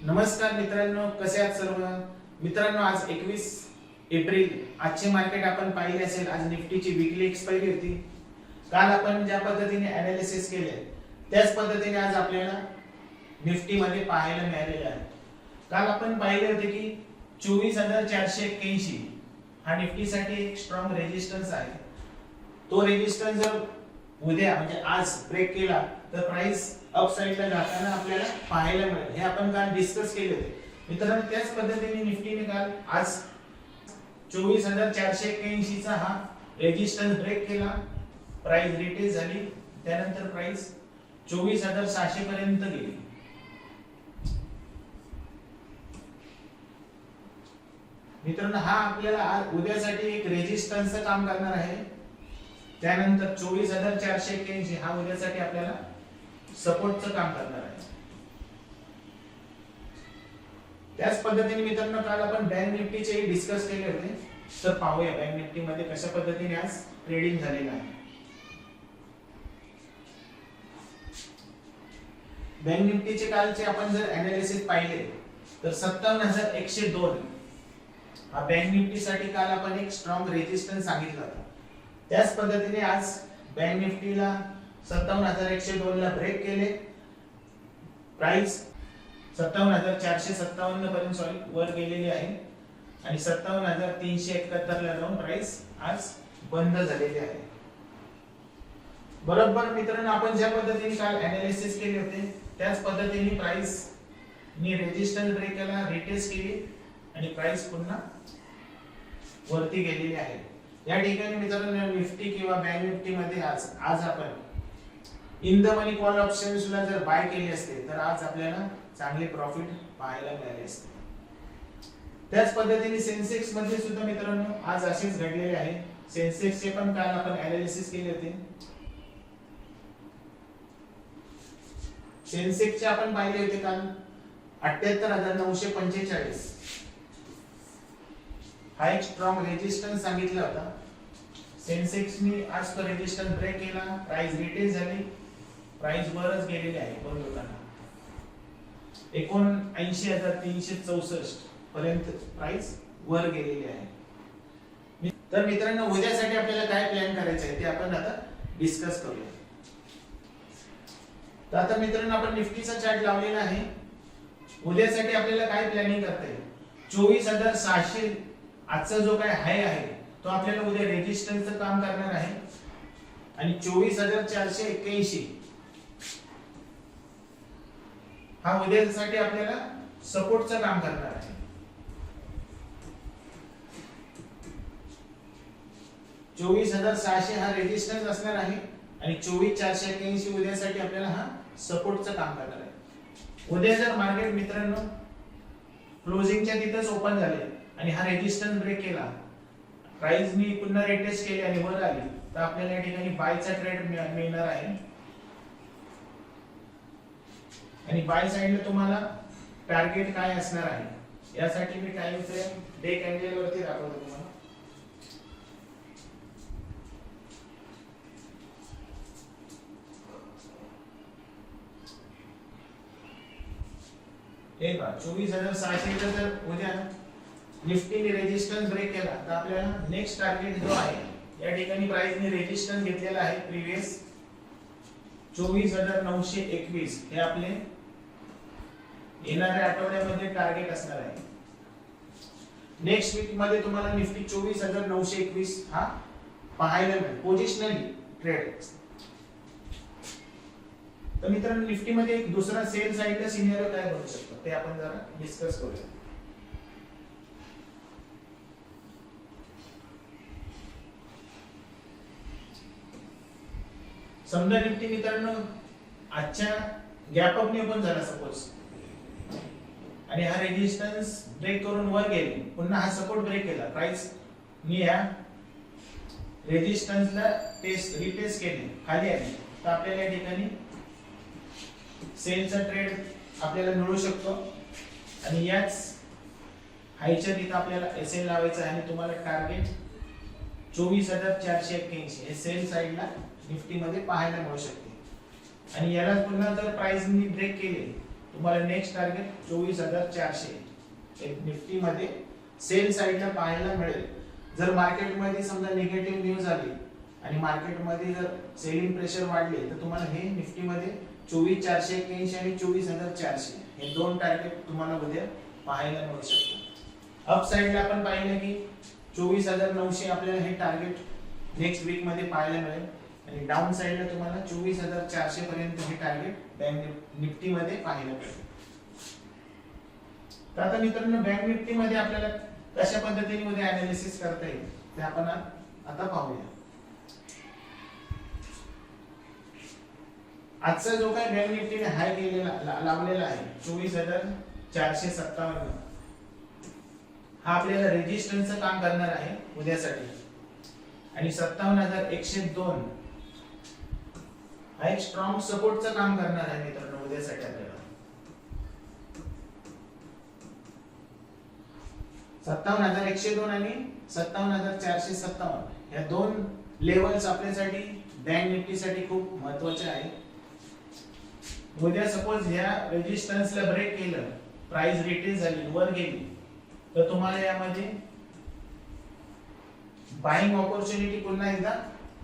नमस्कार मित्रांनो, कसे आहात सर्व मित्रांनो? आज 21 एप्रिल आजचे मार्केट आपण पाहिले असेल. आज निफ्टीची वीकली एक्सपायरी होती. काल आपण ज्या पद्धतीने एनालिसिस केले त्याच पद्धतीने आज आपल्याला निफ्टी मध्ये पाहायला मिळालेले आहे. काल आपण पाहिले होते की 24,481 हा निफ्टीसाठी एक स्ट्रॉंग रेजिस्टन्स आहे. तो रेजिस्टन्स जर उद्या म्हणजे आज ब्रेक केला तर प्राइस अप साइडला जाताना आपल्याला पाहायला मिळेल. हे आपण काल डिस्कस केले होते मित्रांनो. त्याच पद्धतीने निफ्टीने काल आज 24,481 चा हा रेजिस्टन्स ब्रेक केला. प्राइस रिटेस्ट झाली, त्यानंतर प्राइस 24,600 पर्यंत गेली. मित्रांनो, हा आपल्याला आज उद्यासाठी एक रेजिस्टन्सचं काम करणार आहे. त्यानंतर 24,481 हा उद्यासाठी आपल्याला सपोर्टचं काम करणार आहे. त्याच पद्धतीने मित्रांनो काल आपण बँक निफ्टीचे डिस्कस केले होते. तर पाहूया बँक निफ्टी मध्ये कशा पद्धतीने आज ट्रेडिंग झालेलं आहे. बँक निफ्टीचे कालचे आपण जर एनालिसिस पाहिले तर 57,102 हा बँक निफ्टी साठी काल आपण एक स्ट्रॉंग रेजिस्टन्स सांगितला होता. त्याच पद्धतीने आज बँक निफ्टीला 57,102 ला ब्रेक केले. प्राइस 57,457 पर्यंत वर गेलेली आहे आणि 57,371 ला जाऊन प्राइस आज बंद झालेली आहे. बरोबर मित्रांनो, आपण ज्या पद्धतीने काल एनालिसिस केले होते त्याच पद्धतीने प्राइस नी रेजिस्टन्स ब्रेक केला, रिटेस्ट केली आणि प्राइस पुन्हा वरती गेलेली आहे. या ठिकाणी मित्रांनो निफ्टी किंवा बँक निफ्टी मध्ये आज आपण in the money call options ला जर बाय केले असते तर आज आपल्याला चांगले प्रॉफिट पाहायला मिळाले असते. त्याच पद्धतीने सेन्सेक्स मध्ये सुद्धा मित्रांनो आज असेच घडलेले आहे. सेन्सेक्स चे पण काल आपण एनालिसिस केले होते. सेन्सेक्स चे आपण पाहिले होते काल 78,945 हा एक स्ट्रॉंग रेजिस्टन्स सांगितला होता. सेन्सेक्स नी आज तो रेजिस्टन्स ब्रेक केला, प्राइस रिटेस्ट झाली, प्राइस वरच गेलेली आहे. बंद होताना 79,364 पर्यंत प्राइस वर गेलेली आहे. तर मित्रांनो, उद्यासाठी आपल्याला काय प्लॅन करायचं आहे ते आपण आता डिस्कस करूया. तर आता मित्रांनो आपण निफ्टीचा चार्ट लावलेला आहे. उद्यासाठी आपल्याला काय प्लॅनिंग करता येईल? 24,600 आजचा जो काय हाय आहे तो आपल्याला उद्या रेजिस्टन्सचं काम करणार आहे आणि 24,481 हा उद्यासाठी आपल्याला सपोर्टचं काम करणार आहे. 24,600 हा रेजिस्टन्स असणार आहे आणि 24,481 उद्यासाठी आपल्याला हा सपोर्टचं काम करणार आहे. उद्या जर मार्केट मित्रांनो क्लोजिंगच्या तिथेच ओपन झाले आणि हा रेजिस्टन्स ब्रेक केला, प्राइस नी पुन्हा रिटेस्ट केली आणि वर आली तर आपल्याला या ठिकाणी बायचा ट्रेड मिळणार आहे. आणि बाय साइडला तुम्हाला टार्गेट काय असणार आहे यासाठी me time frame day candle वरती दाखवतो तुम्हाला. हे बघा 24,600 चा जर उद्या निफ्टीने रेजिस्टन्स ब्रेक केला तर आपल्याला नेक्स्ट टार्गेट जो आहे या ठिकाणी प्राइस ने रेजिस्टन्स घेतलेला आहे प्रीवियस 24,921 हे आपले येणाऱ्या आठवड्यामध्ये टार्गेट असणार आहे. नेक्स्ट वीक मध्ये तुम्हाला निफ्टी 24,921 हा पाहायला मिळेल पोझिशनली ट्रेड. तर मित्रांनो निफ्टी मध्ये एक दुसरा सेल साइडचा सिनेरियो काय बनू शकतो ते आपण जरा डिस्कस करूया. समजा निफ्टी मित्रांनो आजच्या गॅप अप ने ओपन झाला सपोज आणि हा रेजिस्टन्स ब्रेक करून वर गेली, पुन्हा हा सपोर्ट ब्रेक केला, प्राइस नी या रेजिस्टन्सला रिटेस्ट केले, खाली आली तर आपल्याला या ठिकाणी सेलचा ट्रेड आपल्याला मिळू शकतो. आणि याच हायच्या तिथे आपल्याला एसएल लावायचा आहे आणि तुम्हाला टार्गेट 24,481 हे सेल साइडला निफ्टी मध्ये पाहायला मिळू शकते. आणि याला पुन्हा जर प्राइस नी ब्रेक केले तुम्हाला नेक्स्ट टार्गेट 24,400 एक निफ्टी मध्ये सेल साइडला पाहायला मिळेल. जर मार्केटमध्ये समजा निगेटिव्ह न्यूज आली आणि मार्केटमध्ये जर सेलिंग प्रेशर वाढले तर तुम्हाला हे निफ्टी मध्ये 24,481 आणि 24,400 हे दोन टार्गेट तुम्हाला उद्या पाहायला मिळू शकतात. अप साइडला आपण पाहिलं की 24,900 आपल्याला हे टार्गेट नेक्स्ट वीक मध्ये पाहायला मिळेल आणि डाऊन साइडला तुम्हाला 24,400 पर्यंत हे टार्गेट बँक निफ्टी मध्ये पाहायला मिळेल. तर आता मित्रांनो बँक निफ्टी मध्ये आपल्याला कशा पद्धतीने मध्ये एनालिसिस करता येईल ते आपण आता पाहूया. आजचा जो काही बँक निफ्टीने हाय केलेला लावलेला आहे 24,457 हा आपल्याला रेजिस्टन्सचं काम करणार आहे उद्यासाठी आणि 57,102 हा एक स्ट्रॉंग सपोर्टचं काम करणार आहे मित्रांनो उद्यासाठी आपल्याला. 57,102 आणि 57,457 या दोन लेवल्स आपल्यासाठी बँक निफ्टीसाठी खूप महत्त्वाचे आहेत. उद्या सपोज ह्या रेजिस्टन्सला ब्रेक केलं, प्राइस रिट्रेस झाली, वर गेली, तर तुम्हाला यामध्ये बाइंग ऑपॉर्च्युनिटी पुन्हा एकदा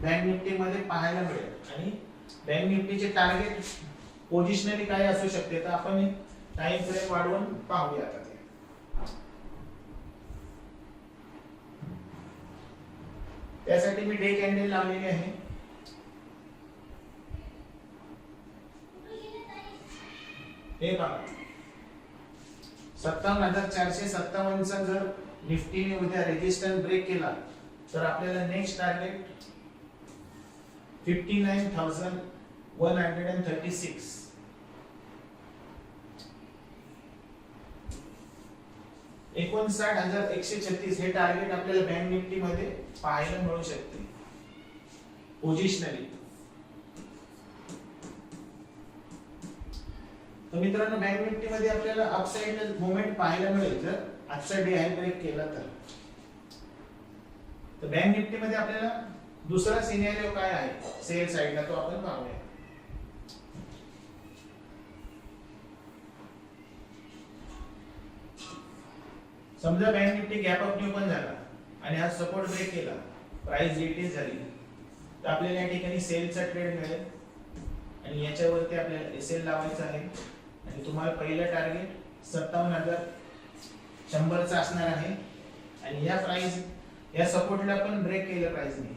बँक निफ्टी मध्ये पाहायला मिळेल आणि बँक निफ्टीचे टार्गेट पोझिशनली काय असू शकते तर आपण टाइम फ्रेम वाढवून पाहूया. आता त्यासाठी मी डे कॅन्डल लावलेली आहे. हे बघा 57,457 चा जर निफ्टीने उद्या रेजिस्टन्स ब्रेक केला तर आपल्याला नेक्स्ट टार्गेट 59,136 59,136 हे टार्गेट आपल्याला बँक निफ्टी मध्ये पाहायला मिळू शकते पोझिशनली. तर मित्रांनो बँक निफ्टी मध्ये आपल्याला अपसाइड मोमेंट पाहायला मिळेल जर आजचा डे हाय ब्रेक केला तर. बँक निफ्टी मध्ये आपल्याला दुसरा सिनेरियो काय आहे सेल साइडला तो आपण पाहूया. समजा bank Nifty gap up new पण झाला आणि आज सपोर्ट ब्रेक केला, प्राइस रिट्रेस झाली, तर आपल्याला या ठिकाणी सेलचा ट्रेड मिळेल आणि याच्यावरती आपल्याला एसएल लावायचा आहे आणि तुम्हाला पहिलं टार्गेट 57,100 चा असणार आहे आणि या प्राइस या सपोर्टला पण ब्रेक केलं प्राइसने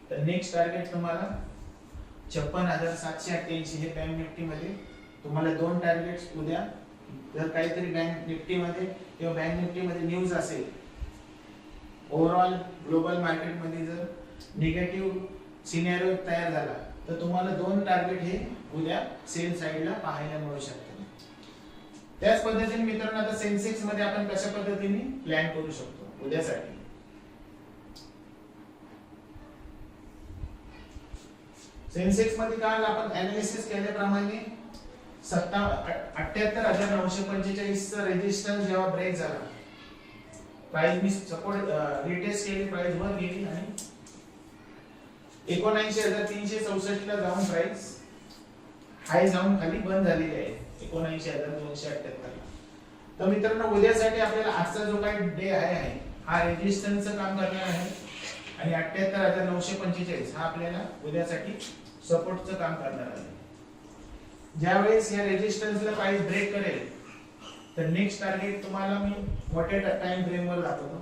तर नेक्स्ट टार्गेट तुम्हाला 56,788 हे बँक निफ्टी मध्ये तुम्हाला दोन टार्गेट्स उद्या जर काहीतरी बँक निफ्टी मध्ये किंवा बँक निफ्टी मध्ये न्यूज असेल ओव्हरऑल ग्लोबल मार्केट मध्ये जर निगेटिव्ह सिनेरियो तयार झाला तर तुम्हाला दोन टार्गेट हे उद्या सेल साइडला पाहायला मिळू शकतात. त्याच पद्धतीने मित्रांनो आता सेन्सेक्स मध्ये आपण कशा पद्धतीने प्लॅन करू शकतो उद्यासाठी. सेन्सेक्स मध्ये काल आपण एनालिसिस केल्याप्रमाणे 78,945 चा रेजिस्टन्स जेव्हा ब्रेक झाला, प्राइस मी सपोर्ट रिटेस्ट केली, प्राइस वर गेली आणि 79,364 ला जाऊन प्राइस हाय जाऊन खाली बंद झालेली आहे 79,278. तर मित्रांनो उद्यासाठी आपल्याला आजचा जो काही डे आहे हा रेजिस्टन्सचं काम करणार आहे आणि 78,945 हा आपल्याला उद्यासाठी सपोर्टचं काम करणार आहे. ज्यावेळेस या रेजिस्टन्सला प्राइस ब्रेक करेल तर नेक्स्ट टार्गेट तुम्हाला मी मोठ्या टाइम फ्रेम वर दाखवतो.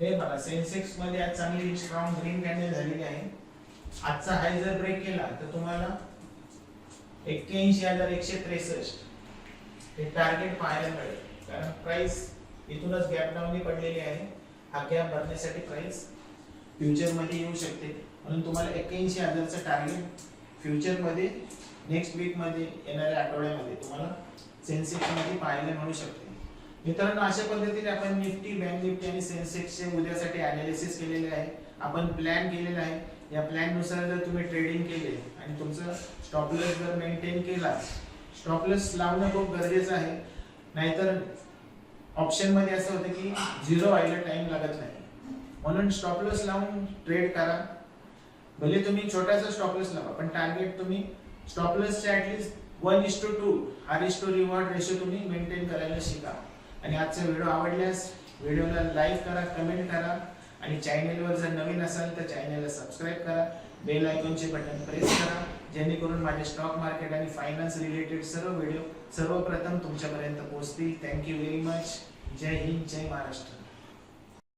हे बघा सेन्सेक्स मध्ये आज चांगली स्ट्रॉंग ग्रीन कॅन्डल झालेली आहे. आजचा हाय जर ब्रेक केला तर तुम्हाला 81,163 हे टार्गेट पाहायला मिळेल कारण प्राइस इथूनच गॅप डाऊन पडलेली आहे. हा गॅप भरण्यासाठी प्राइस फ्युचर मध्ये येऊ शकते म्हणून तुम्हाला 81,000 चा टार्गेट फ्युचर मध्ये नेक्स्ट वीक मध्ये येणाऱ्या आठवड्यामध्ये तुम्हाला सेन्सेक्स मध्ये पाहायला मिळू शकते. मित्रांनो अशा पद्धतीने आपण निफ्टी, बँक निफ्टी आणि सेन्सेक्सचे उद्यासाठी एनालिसिस केलेले आहे. आपण प्लॅन केलेला आहे. या प्लॅन नुसार जर तुम्ही ट्रेडिंग केले आणि तुमचं स्टॉप लॉस जर मेंटेन केला, स्टॉप लॉस लावणं खूप गरजेचं आहे नाहीतर ऑप्शन मध्ये असं होतं की झिरो व्हायला टाइम लागत नाही, म्हणून स्टॉप लॉस लावून ट्रेड करा. भले तुम्ही छोटासा स्टॉप लॉस लावा, पण टार्गेट तुम्ही स्टॉप लॉसचे ऍटलीस्ट 1:2 हा रिस्क टू रिवॉर्ड रेशो तुम्ही मेंटेन करायला शिका. आणि आजचा व्हिडिओ आवडल्यास व्हिडिओला लाईक करा, कमेंट करा आणि चॅनलवर जर नवीन असाल तर चॅनलला सबस्क्राईब करा, बेल आयकॉनचे बटन प्रेस करा, जेणेकरून माझे स्टॉक मार्केट आणि फायनान्स रिलेटेड सर्व व्हिडिओ सर्वप्रथम तुमच्यापर्यंत पोहोचतील. Thank you very much. जय हिंद, जय महाराष्ट्र.